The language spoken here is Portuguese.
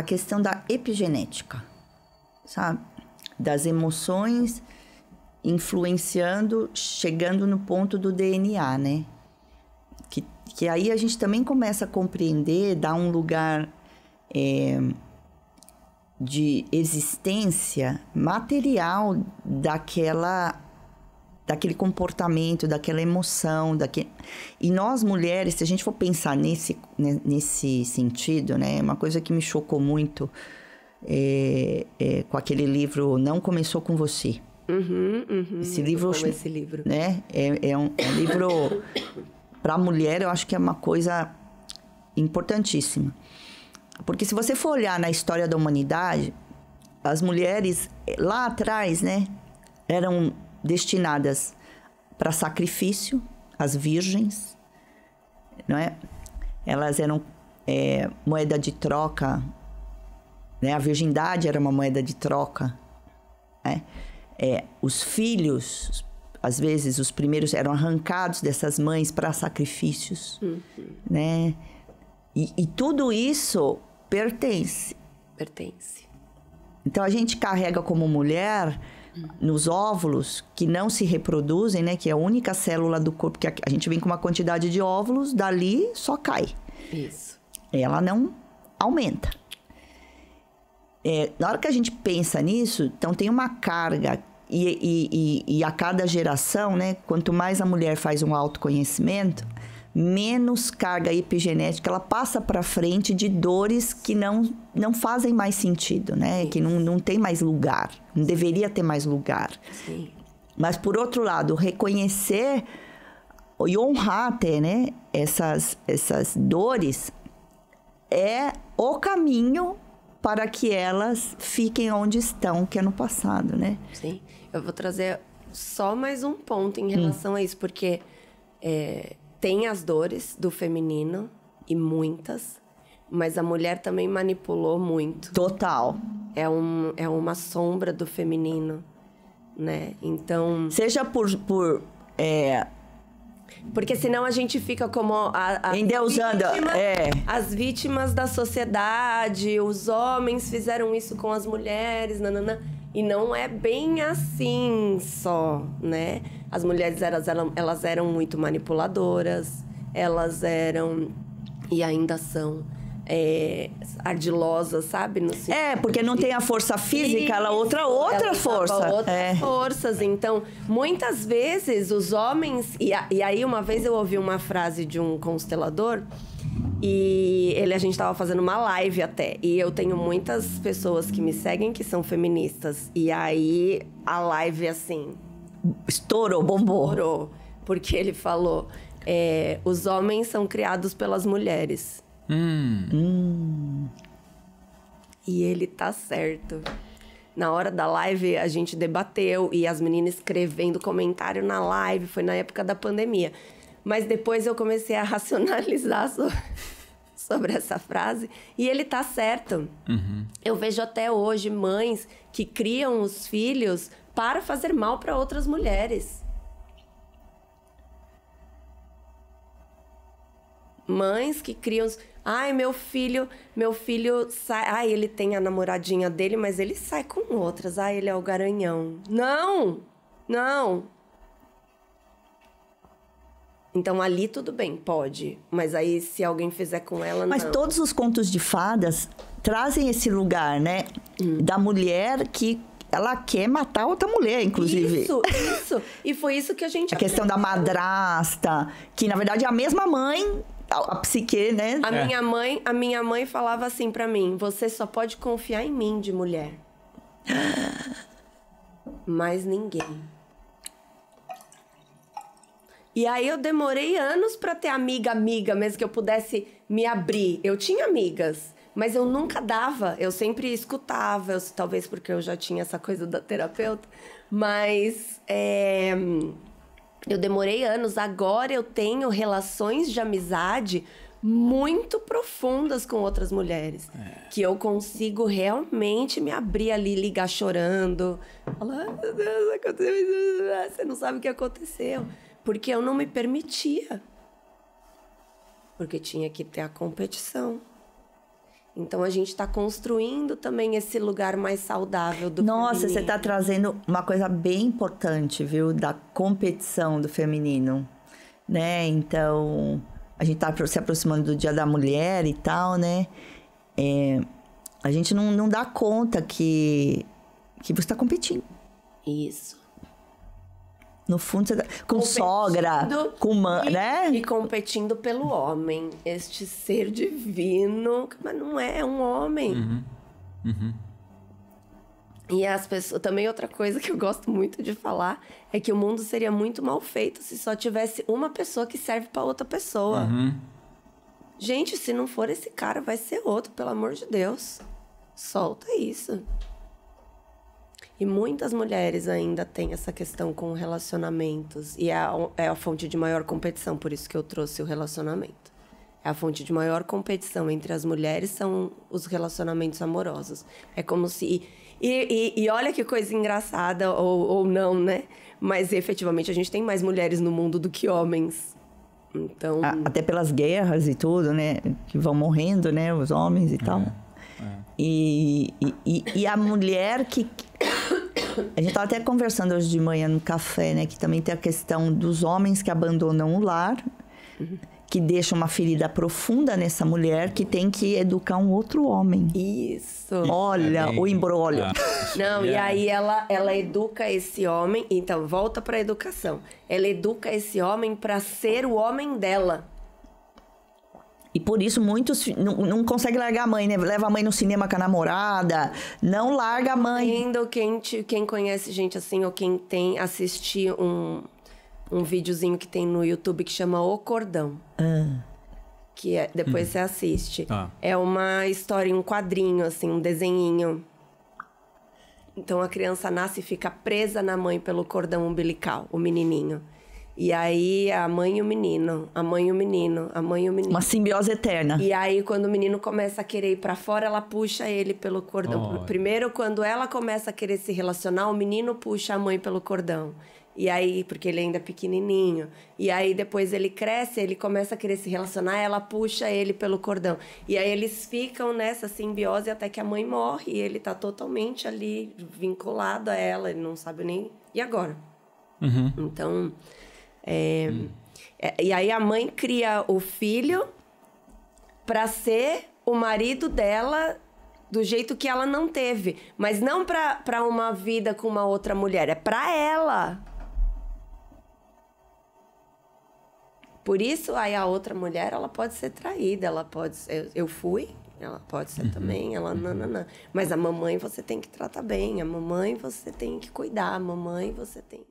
a questão da epigenética, sabe? Das emoções influenciando, chegando no ponto do DNA, né? Que aí a gente também começa a compreender, dar um lugar de existência material daquele comportamento, daquela emoção, E nós mulheres, se a gente for pensar nesse sentido, né? Uma coisa que me chocou muito com aquele livro Não Começou Com Você. Esse livro, esse livro, né? É um livro para a mulher, eu acho que é uma coisa importantíssima. Porque se você for olhar na história da humanidade, as mulheres lá atrás, né, eram destinadas para sacrifício, as virgens, não é? Elas eram moeda de troca, né? A virgindade era uma moeda de troca, né? Os filhos, às vezes, os primeiros eram arrancados dessas mães para sacrifícios, né? E tudo isso pertence. Então, a gente carrega como mulher, nos óvulos, que não se reproduzem, né? Que é a única célula do corpo, que a gente vem com uma quantidade de óvulos, dali só cai. Isso. Ela não aumenta. Na hora que a gente pensa nisso, então tem uma carga... E a cada geração, né, quanto mais a mulher faz um autoconhecimento, menos carga epigenética ela passa para frente de dores que não fazem mais sentido, né? Que não tem mais lugar, não deveria ter mais lugar. Sim. Mas, por outro lado, reconhecer e honrar até, né, essas dores é o caminho para que elas fiquem onde estão, que é no passado, né? Sim. Eu vou trazer só mais um ponto em relação a isso, porque tem as dores do feminino, e muitas, mas a mulher também manipulou muito. Total. É uma sombra do feminino, né? Então... Seja Porque senão a gente fica como endeusando, as vítimas da sociedade, os homens fizeram isso com as mulheres, nanana. E não é bem assim só, né? As mulheres, elas eram muito manipuladoras, elas eram, e ainda são, ardilosas, sabe? No porque não tem a força física, ela outra força. Outras forças. Então, muitas vezes, os homens... E aí, uma vez eu ouvi uma frase de um constelador... E a gente tava fazendo uma live até. E eu tenho muitas pessoas que me seguem que são feministas. E aí, a live, assim... Estourou, bombou. Estourou. Porque ele falou... os homens são criados pelas mulheres. E ele tá certo. Na hora da live, a gente debateu. E as meninas escrevendo comentário na live. Foi na época da pandemia. Mas depois eu comecei a racionalizar sobre essa frase. E ele tá certo. Eu vejo até hoje mães que criam os filhos para fazer mal para outras mulheres. Mães que criam... Ai, meu filho sai... Ai, ele tem a namoradinha dele, mas ele sai com outras. Ai, ele é o garanhão. Não! Então, ali tudo bem, pode. Mas aí, se alguém fizer com ela, Mas não. todos os contos de fadas trazem esse lugar, né? Da mulher que ela quer matar outra mulher, inclusive. Isso. E foi isso que a gente... A questão da madrasta, que na verdade é a mesma mãe, a psique, né? A minha mãe falava assim pra mim: você só pode confiar em mim de mulher. Mas ninguém. E aí eu demorei anos pra ter amiga mesmo, que eu pudesse me abrir. Eu tinha amigas, mas eu nunca dava. Eu sempre escutava, talvez porque eu já tinha essa coisa da terapeuta. Mas eu demorei anos. Agora eu tenho relações de amizade muito profundas com outras mulheres. Que eu consigo realmente me abrir ali, ligar chorando. Falar, meu Deus, aconteceu isso. Você não sabe o que aconteceu. Porque eu não me permitia. Porque tinha que ter a competição. Então, a gente está construindo também esse lugar mais saudável do Nossa, feminino. você está trazendo uma coisa bem importante, viu? Da competição do feminino, né? Então, a gente está se aproximando do Dia da Mulher e tal, né? A gente não dá conta que você está competindo. Isso. No fundo, você tá com sogra, com mãe, né? E competindo pelo homem. Este ser divino, mas não é um homem. E as pessoas... Também outra coisa que eu gosto muito de falar é que o mundo seria muito mal feito se só tivesse uma pessoa que serve pra outra pessoa. Gente, se não for esse cara, vai ser outro, pelo amor de Deus. Solta isso. E muitas mulheres ainda têm essa questão com relacionamentos. E é a fonte de maior competição, por isso que eu trouxe o relacionamento. A fonte de maior competição entre as mulheres são os relacionamentos amorosos. É como se... E olha que coisa engraçada, ou não, né? Mas efetivamente a gente tem mais mulheres no mundo do que homens. Então... Até pelas guerras e tudo, né? Que vão morrendo, né? Os homens e tal. E a mulher que... A gente estava até conversando hoje de manhã no café, né? Que também tem a questão dos homens que abandonam o lar, que deixam uma ferida profunda nessa mulher, que tem que educar um outro homem. Isso. Olha o imbróglio. Não, e aí ela educa esse homem... Então, volta para a educação. Ela educa esse homem para ser o homem dela. E por isso muitos não conseguem largar a mãe, né? Leva a mãe no cinema com a namorada, não larga a mãe. Quem conhece gente assim, ou quem tem, assistir um videozinho que tem no YouTube que chama O Cordão. Que depois você assiste. É uma história, um quadrinho, assim, um desenhinho. Então a criança nasce e fica presa na mãe pelo cordão umbilical, o menininho. E aí, a mãe e o menino, a mãe e o menino, a mãe e o menino. Uma simbiose eterna. E aí, quando o menino começa a querer ir pra fora, ela puxa ele pelo cordão. Primeiro, quando ela começa a querer se relacionar, o menino puxa a mãe pelo cordão. E aí, porque ele ainda é pequenininho. E aí, depois ele cresce, ele começa a querer se relacionar, ela puxa ele pelo cordão. E aí, eles ficam nessa simbiose até que a mãe morre. E ele tá totalmente ali, vinculado a ela, ele não sabe nem... E agora? Então... E aí a mãe cria o filho para ser o marido dela do jeito que ela não teve, mas não para uma vida com uma outra mulher, é para ela. Por isso aí a outra mulher, ela pode ser traída, ela pode ser, eu fui, ela pode ser também, ela não. Mas a mamãe você tem que tratar bem, a mamãe você tem que cuidar, a mamãe você tem